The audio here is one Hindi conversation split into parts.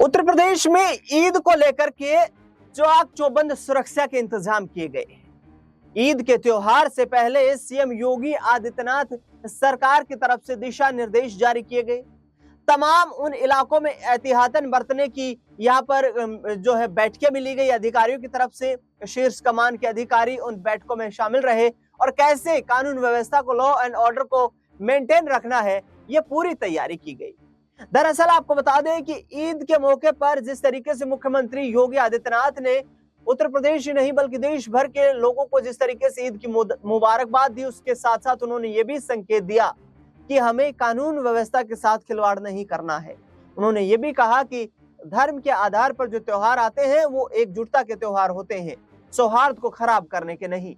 उत्तर प्रदेश में ईद को लेकर के चाक चौबंद सुरक्षा के इंतजाम किए गए। ईद के त्योहार से पहले सीएम योगी आदित्यनाथ सरकार की तरफ से दिशा निर्देश जारी किए गए। तमाम उन इलाकों में एहतियातन बरतने की यहाँ पर जो है बैठकें भी ली गई अधिकारियों की तरफ से। शीर्ष कमान के अधिकारी उन बैठकों में शामिल रहे और कैसे कानून व्यवस्था को, लॉ एंड ऑर्डर को मेंटेन रखना है, ये पूरी तैयारी की गई। दरअसल आपको बता दें कि ईद के मौके पर जिस तरीके से मुख्यमंत्री योगी आदित्यनाथ ने उत्तर प्रदेश ही नहीं बल्कि देश भर के लोगों को जिस तरीके से ईद की मुबारकबाद दी, उसके साथ साथ उन्होंने ये भी संकेत दिया कि हमें कानून व्यवस्था के साथ खिलवाड़ नहीं करना है। उन्होंने ये भी कहा कि धर्म के आधार पर जो त्योहार आते हैं वो एकजुटता के त्योहार होते हैं, सौहार्द को खराब करने के नहीं।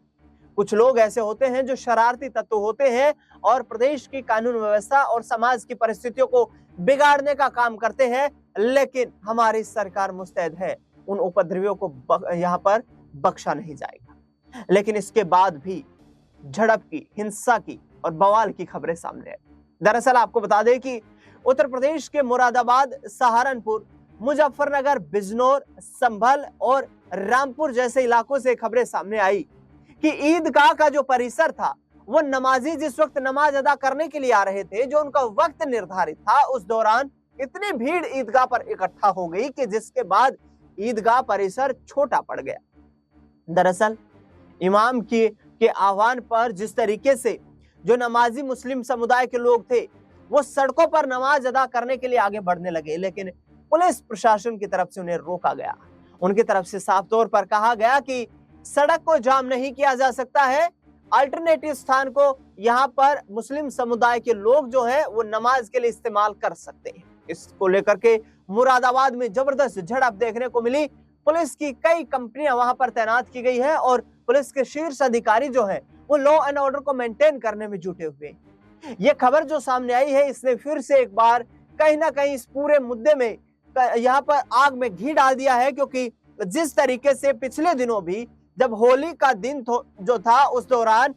कुछ लोग ऐसे होते हैं जो शरारती तत्व होते हैं और प्रदेश की कानून व्यवस्था और समाज की परिस्थितियों को बिगाड़ने का काम करते हैं, लेकिन हमारी सरकार मुस्तैद है, उन उपद्रवियों को यहाँ पर बख्शा नहीं जाएगा। लेकिन इसके बाद भी झड़प की, हिंसा की और बवाल की खबरें सामने आई। दरअसल आपको बता दें कि उत्तर प्रदेश के मुरादाबाद, सहारनपुर, मुजफ्फरनगर, बिजनौर, संभल और रामपुर जैसे इलाकों से खबरें सामने आई कि ईदगाह का जो परिसर था वो नमाजी जिस वक्त नमाज अदा करने के लिए आ रहे थे, जो उनका वक्त निर्धारित था, उस दौरान इतनी भीड़ ईदगाह पर इकट्ठा हो गई कि जिसके बाद ईदगाह परिसर छोटा पड़ गया। दरअसल इमाम के आह्वान पर जिस तरीके से जो नमाजी मुस्लिम समुदाय के लोग थे वो सड़कों पर नमाज अदा करने के लिए आगे बढ़ने लगे, लेकिन पुलिस प्रशासन की तरफ से उन्हें रोका गया। उनकी तरफ से साफ तौर पर कहा गया कि सड़क को जाम नहीं किया जा सकता है, अल्टरनेटिव स्थान को यहाँ पर मुस्लिम समुदाय के लोग जो है वो नमाज के लिए इस्तेमाल कर सकते हैं। इसको लेकर के मुरादाबाद में जबरदस्त झड़प देखने को मिली। पुलिस की कई कंपनियां वहां पर तैनात की गई है और पुलिस के शीर्ष अधिकारी जो है वो लॉ एंड ऑर्डर को मेंटेन करने में जुटे हुए हैं। ये खबर जो सामने आई है इसने फिर से एक बार कहीं ना कहीं इस पूरे मुद्दे में यहाँ पर आग में घी डाल दिया है, क्योंकि जिस तरीके से पिछले दिनों भी जब होली का दिन जो था उस दौरान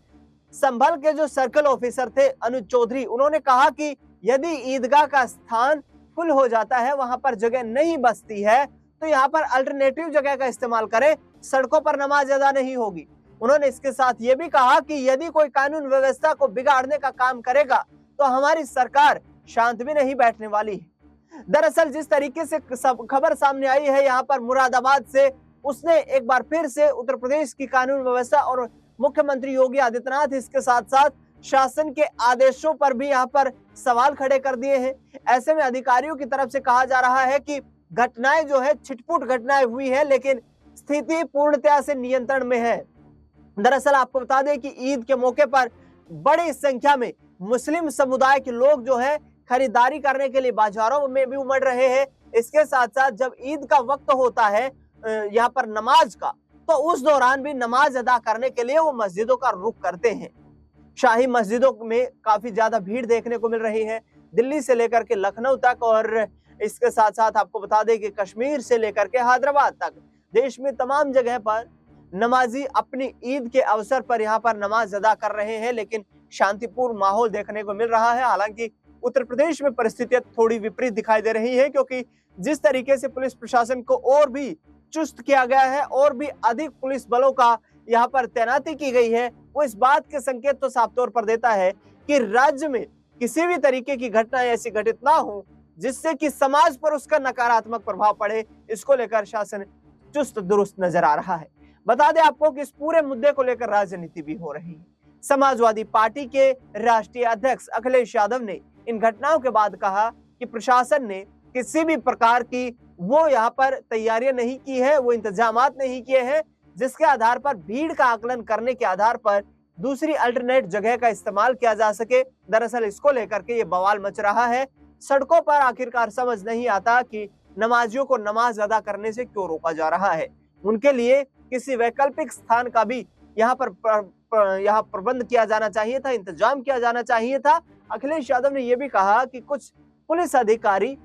संभल के जो सर्कल ऑफिसर थे अनुज चौधरी, उन्होंने कहा कि यदि ईदगाह का स्थान फुल हो जाता है, वहां पर जगह नहीं बचती है, तो यहाँ पर अल्टरनेटिव जगह का इस्तेमाल करें, सड़कों पर नमाज अदा नहीं होगी। उन्होंने इसके साथ ये भी कहा कि यदि कोई कानून व्यवस्था को बिगाड़ने का काम करेगा तो हमारी सरकार शांत भी नहीं बैठने वाली है। दरअसल जिस तरीके से खबर सामने आई है यहाँ पर मुरादाबाद से, उसने एक बार फिर से उत्तर प्रदेश की कानून व्यवस्था और मुख्यमंत्री योगी आदित्यनाथ, इसके साथ साथ शासन के आदेशों पर भी यहाँ पर सवाल खड़े कर दिए हैं। ऐसे में अधिकारियों की तरफ से कहा जा रहा है कि घटनाएं जो है छिटपुट घटनाएं हुई है, लेकिन स्थिति पूर्णतया से नियंत्रण में है। दरअसल आपको बता दें कि ईद के मौके पर बड़ी संख्या में मुस्लिम समुदाय के लोग जो है खरीदारी करने के लिए बाजारों में भी उमड़ रहे हैं। इसके साथ साथ जब ईद का वक्त होता है यहाँ पर नमाज का, तो उस दौरान भी नमाज अदा करने के लिए वो मस्जिदों का रुख करते हैं। शाही मस्जिदों में काफी ज्यादा भीड़ देखने को मिल रही है, दिल्ली से लेकर के लखनऊ तक, और इसके साथ साथ आपको बता दें कि कश्मीर से लेकर के हैदराबाद तक देश में तमाम जगह पर नमाजी अपनी ईद के अवसर पर यहाँ पर नमाज अदा कर रहे हैं, लेकिन शांतिपूर्ण माहौल देखने को मिल रहा है। हालांकि उत्तर प्रदेश में परिस्थितियां थोड़ी विपरीत दिखाई दे रही है, क्योंकि जिस तरीके से पुलिस प्रशासन को और भी चुस्त किया गया है और भी अधिक पुलिस बलों का यहाँ पर तैनाती की गई है, वो इस बात के संकेत तो साफ तौर पर देता है कि राज्य में किसी भी तरीके की घटना ऐसी घटित ना हो जिससे कि समाज पर उसका नकारात्मक प्रभाव पड़े। इसको लेकर शासन चुस्त दुरुस्त नजर आ रहा है। बता दें आपको कि इस पूरे मुद्दे को लेकर राजनीति भी हो रही है। समाजवादी पार्टी के राष्ट्रीय अध्यक्ष अखिलेश यादव ने इन घटनाओं के बाद कहा कि प्रशासन ने किसी भी प्रकार की वो यहाँ पर तैयारियां नहीं की है, वो इंतजामात नहीं किए हैं जिसके आधार पर भीड़ का आकलन करने के आधार पर दूसरी अल्टरनेट जगह का इस्तेमाल किया जा सके। दरअसल इसको लेकर के ये बवाल मच रहा है। सड़कों पर आखिरकार समझ नहीं आता कि नमाजियों को नमाज अदा करने से क्यों रोका जा रहा है। उनके लिए किसी वैकल्पिक स्थान का भी यहाँ प्रबंध किया जाना चाहिए था, इंतजाम किया जाना चाहिए था। अखिलेश यादव ने यह भी कहा कि कुछ पुलिस अधिकारी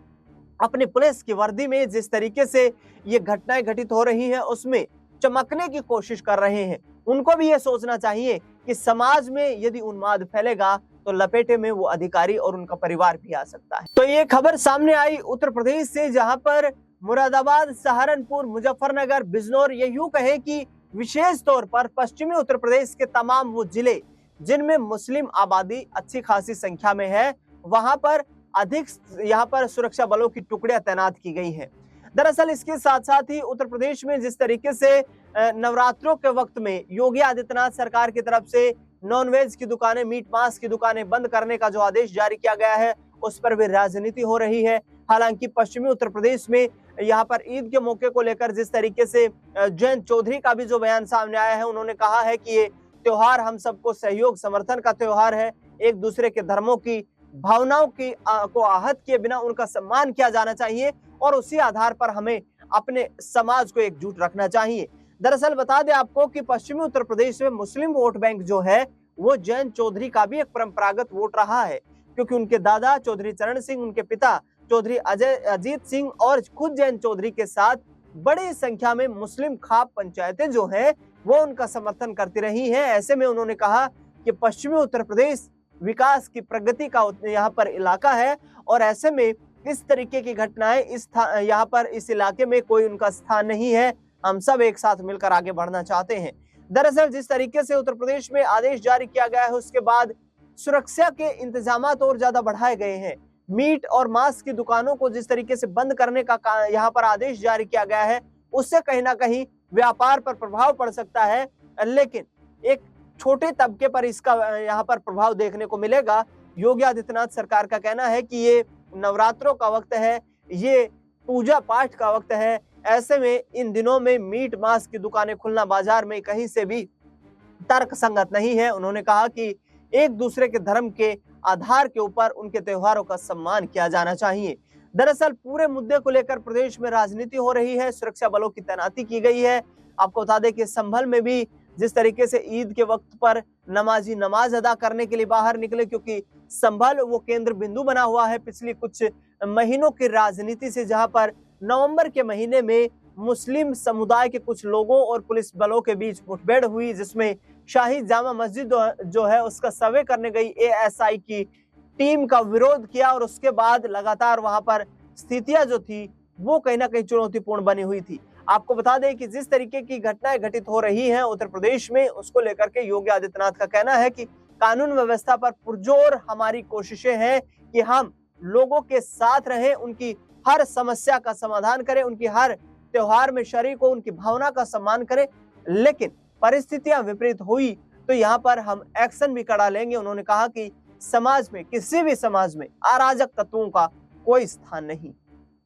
अपनी पुलिस की वर्दी में जिस तरीके से ये घटनाएं घटित हो रही हैं उसमें चमकने की कोशिश कर रहे हैं, उनको भी ये सोचना चाहिए कि समाज में यदि उन्माद फैलेगा तो लपेटे में वो अधिकारी और उनका परिवार भी आ सकता है। तो ये खबर सामने आई उत्तर प्रदेश से, जहां पर मुरादाबाद, सहारनपुर, मुजफ्फरनगर, बिजनौर, ये यूं कहे कि विशेष तौर पर पश्चिमी उत्तर प्रदेश के तमाम वो जिले जिनमें मुस्लिम आबादी अच्छी खासी संख्या में है, वहां पर अधिक यहाँ पर सुरक्षा बलों की टुकड़ियां तैनात की गई हैं। दरअसल इसके साथ साथ ही उत्तर प्रदेश में जिस तरीके से नवरात्रों के वक्त में योगी आदित्यनाथ सरकार की तरफ से नॉनवेज की दुकानें, मीट मांस की दुकानें बंद करने का जो आदेश जारी किया गया है, उस पर भी राजनीति हो रही है। हालांकि पश्चिमी उत्तर प्रदेश में यहाँ पर ईद के मौके को लेकर जिस तरीके से जयंत चौधरी का भी जो बयान सामने आया है, उन्होंने कहा है कि ये त्योहार हम सबको सहयोग समर्थन का त्योहार है, एक दूसरे के धर्मों की भावनाओं की को आहत किए बिना उनका सम्मान किया जाना चाहिए और उसी आधार पर हमें अपने समाज को एकजुट रखना चाहिए। दरअसल बता दें आपको कि पश्चिमी उत्तर प्रदेश में मुस्लिम वोट बैंक जो है वो जयंत चौधरी का भी एक परंपरागत वोट रहा है, क्योंकि उनके दादा चौधरी चरण सिंह, उनके पिता चौधरी अजीत सिंह और खुद जयंत चौधरी के साथ बड़ी संख्या में मुस्लिम खाप पंचायतें जो हैं वो उनका समर्थन करती रही हैं। ऐसे में उन्होंने कहा कि पश्चिमी उत्तर प्रदेश विकास की प्रगति का यहाँ पर इलाका है और ऐसे में इस तरीके की घटनाएं यहाँ पर इस इलाके में कोई उनका स्थान नहीं है। हम सब एक साथ मिलकर आगे बढ़ना चाहते हैं। दरअसल जिस तरीके से उत्तर प्रदेश में आदेश जारी किया गया है, उसके बाद सुरक्षा के इंतजामात और ज्यादा बढ़ाए गए हैं। मीट और मांस की दुकानों को जिस तरीके से बंद करने का यहाँ पर आदेश जारी किया गया है, उससे कहीं ना कहीं व्यापार पर प्रभाव पड़ सकता है, लेकिन एक छोटे तबके पर इसका यहाँ पर प्रभाव देखने को मिलेगा। योगी आदित्यनाथ सरकार का कहना है कि ये नवरात्रों का वक्त है, ये पूजा पाठ का वक्त है, ऐसे में इन दिनों में मीट मांस की दुकानें खुलना बाजार में कहीं से भी तर्क संगत नहीं है। उन्होंने कहा कि एक दूसरे के धर्म के आधार के ऊपर उनके त्योहारों का सम्मान किया जाना चाहिए। दरअसल पूरे मुद्दे को लेकर प्रदेश में राजनीति हो रही है, सुरक्षा बलों की तैनाती की गई है। आपको बता दें कि संभल में भी जिस तरीके से ईद के वक्त पर नमाजी नमाज अदा करने के लिए बाहर निकले, क्योंकि संभल वो केंद्र बिंदु बना हुआ है पिछली कुछ महीनों की राजनीति से, जहां पर नवंबर के महीने में मुस्लिम समुदाय के कुछ लोगों और पुलिस बलों के बीच मुठभेड़ हुई, जिसमें शाही जामा मस्जिद जो है उसका सर्वे करने गई एएसआई की टीम का विरोध किया और उसके बाद लगातार वहां पर स्थितियां जो थी वो कहीं ना कहीं चुनौतीपूर्ण बनी हुई थी। आपको बता दें कि जिस तरीके की घटनाएं घटित हो रही हैं उत्तर प्रदेश में, उसको लेकर के योगी आदित्यनाथ का कहना है कि कानून व्यवस्था पर पुरजोर हमारी कोशिशें हैं कि हम लोगों के साथ रहें, उनकी हर समस्या का समाधान करें, उनकी हर त्योहार में शरीक हो, उनकी भावना का सम्मान करें, लेकिन परिस्थितियां विपरीत हुई तो यहाँ पर हम एक्शन भी कड़ा लेंगे। उन्होंने कहा कि समाज में, किसी भी समाज में अराजक तत्वों का कोई स्थान नहीं।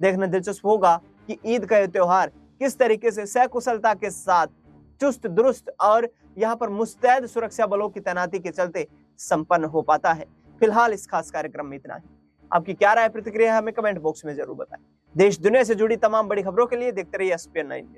देखना दिलचस्प होगा कि ईद का यह त्योहार किस तरीके से सकुशलता के साथ, चुस्त दुरुस्त और यहाँ पर मुस्तैद सुरक्षा बलों की तैनाती के चलते संपन्न हो पाता है। फिलहाल इस खास कार्यक्रम में इतना ही। आपकी क्या राय प्रतिक्रिया है हमें कमेंट बॉक्स में जरूर बताएं। देश दुनिया से जुड़ी तमाम बड़ी खबरों के लिए देखते रहिए SPN9।